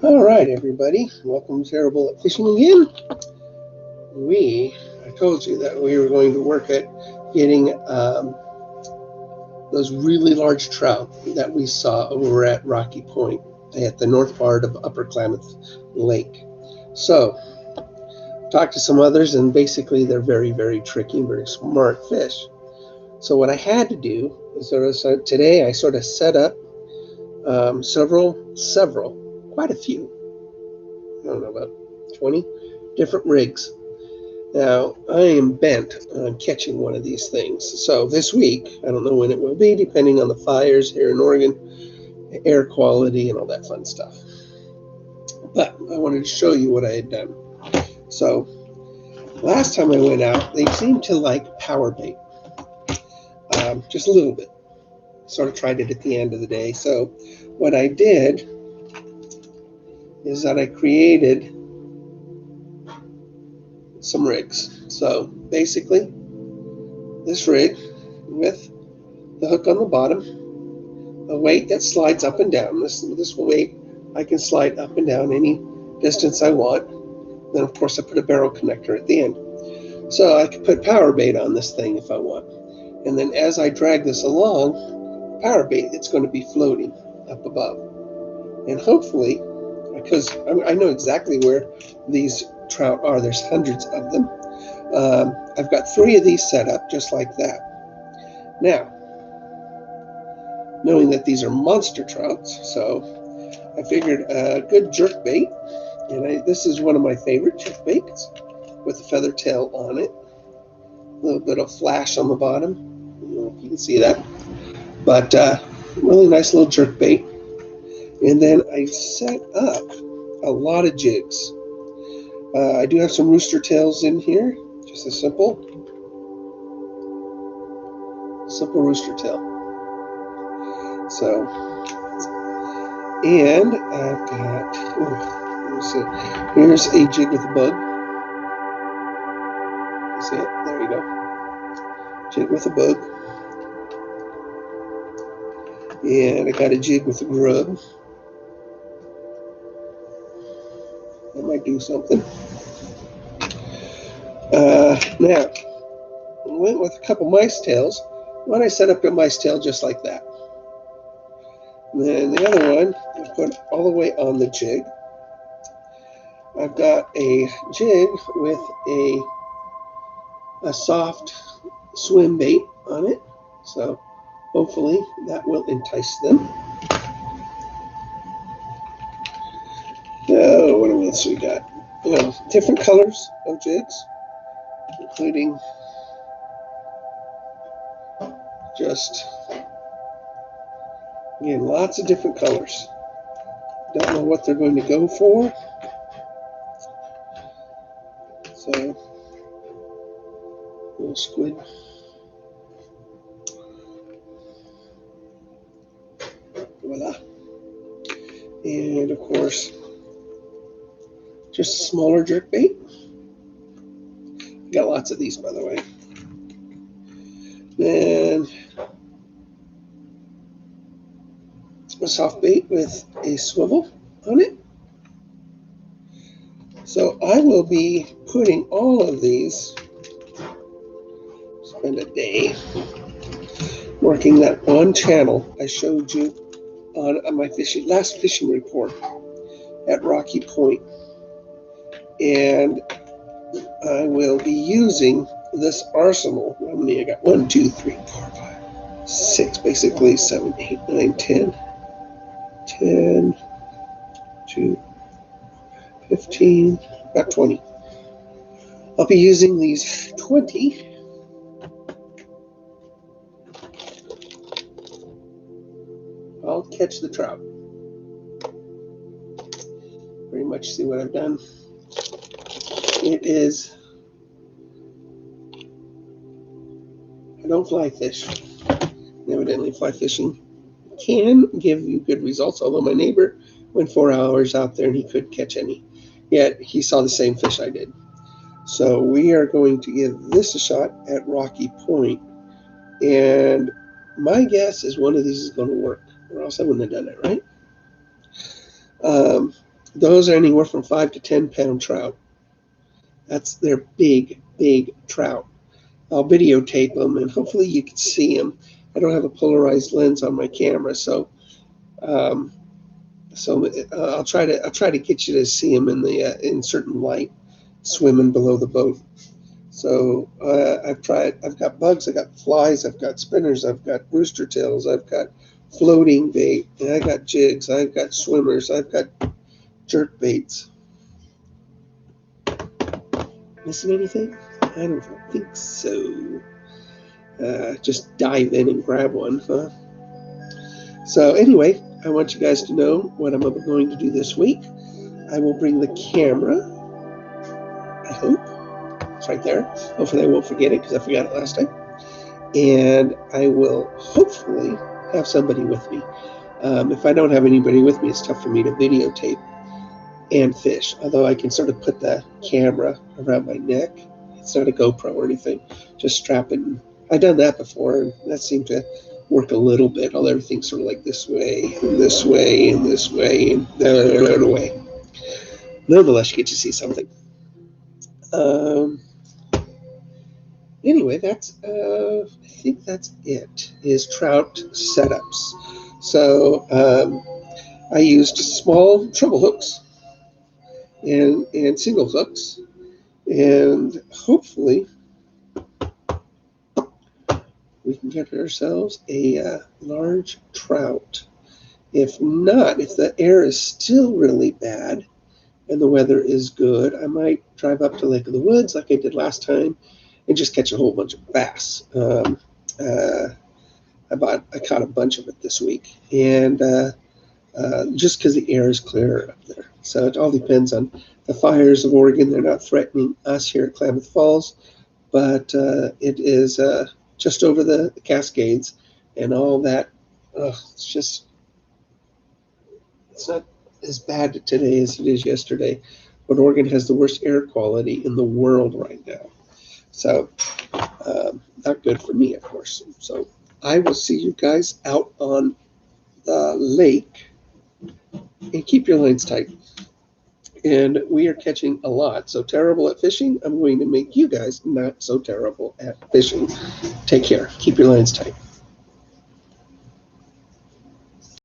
All right, everybody. Welcome to Terrible at Fishing again. I told you that we were going to work at getting those really large trout that we saw over at Rocky Point at the north part of Upper Klamath Lake. So, talked to some others, and basically they're very, very tricky, very smart fish. So, what I had to do is today I sort of set up several, quite a few, I don't know, about 20 different rigs. Now, I am bent on catching one of these things. So this week, I don't know when it will be, depending on the fires here in Oregon, air quality, and all that fun stuff. But I wanted to show you what I had done. So last time I went out, they seemed to like power bait, just a little bit. Sort of tried it at the end of the day. So what I did is that I created some rigs. So basically, this rig with the hook on the bottom, a weight that slides up and down. This weight I can slide up and down any distance I want. Then of course I put a barrel connector at the end. So I can put power bait on this thing if I want. And then as I drag this along, power bait, it's going to be floating up above. And hopefully, because I know exactly where these trout are, there's hundreds of them. I've got 3 of these set up just like that. Now, knowing that these are monster trouts, so I figured a good jerk bait, and this is one of my favorite jerk baits with a feather tail on it. A little bit of flash on the bottom. I don't know if you can see that. But really nice little jerk bait. And then I set up a lot of jigs. I do have some rooster tails in here, just a simple rooster tail. So, and I've got, let me see. Here's a jig with a bug. See it? There you go. Jig with a bug. And I got a jig with a grub. That might do something. Now, I went with a couple mice tails. One I set up a mice tail just like that. And then the other one I put all the way on the jig. I've got a jig with a soft swim bait on it. So hopefully that will entice them. Now, what else we got? Different colors of jigs, including just, again, lots of different colors. Don't know what they're going to go for. So, little squid. Voila. And of course, just a smaller jerk bait. Got lots of these, by the way. Then a soft bait with a swivel on it. So I will be putting all of these, spend a day working that one channel I showed you on my last fishing report at Rocky Point. And I will be using this arsenal. How many I got? 1, 2, 3, 4, 5, 6, basically 7, 8, 9, 10, 10, 2, 15, about 20. I'll be using these 20 I'll catch the trout. Pretty much see what I've done. It is, I don't fly fish. Evidently fly fishing can give you good results, although my neighbor went 4 hours out there and he couldn't catch any. Yet he saw the same fish I did. So we are going to give this a shot at Rocky Point. And my guess is one of these is going to work, or else I wouldn't have done it, right? Those are anywhere from 5 to 10 pound trout. They're big, big trout. I'll videotape them, and hopefully you can see them. I don't have a polarized lens on my camera, so um, I'll try to get you to see them in certain light, swimming below the boat. So I've got bugs, I've got flies, I've got spinners, I've got rooster tails, I've got floating bait, and I got jigs, I've got swimmers, I've got jerk baits. Missing anything? I don't think so. Just dive in and grab one, huh? So anyway, I want you guys to know what I'm going to do this week. I will bring the camera. I hope. It's right there. Hopefully I won't forget it because I forgot it last time. And I will hopefully have somebody with me. If I don't have anybody with me, it's tough for me to videotape and fish. Although I can sort of put the camera around my neck. It's not a GoPro or anything. Just strap it. I've done that before, and that seemed to work a little bit. All everything's sort of like this way, and this way, and this way, and the other way. Nonetheless, you get to see something. Anyway, I think that's it. Is trout setups. So I used small treble hooks and single hooks, and hopefully we can get ourselves a large trout. If not, if the air is still really bad and the weather is good, I might drive up to Lake of the Woods like I did last time and just catch a whole bunch of bass. I caught a bunch of it this week, and just because the air is clearer up there. So it all depends on the fires of Oregon. They're not threatening us here at Klamath Falls, but it is just over the Cascades and all that. It's not as bad today as it is yesterday, but Oregon has the worst air quality in the world right now. So not good for me, of course. So I will see you guys out on the lake, and keep your lines tight. And we are catching a lot. So terrible at fishing, I'm going to make you guys not so terrible at fishing. Take care. Keep your lines tight.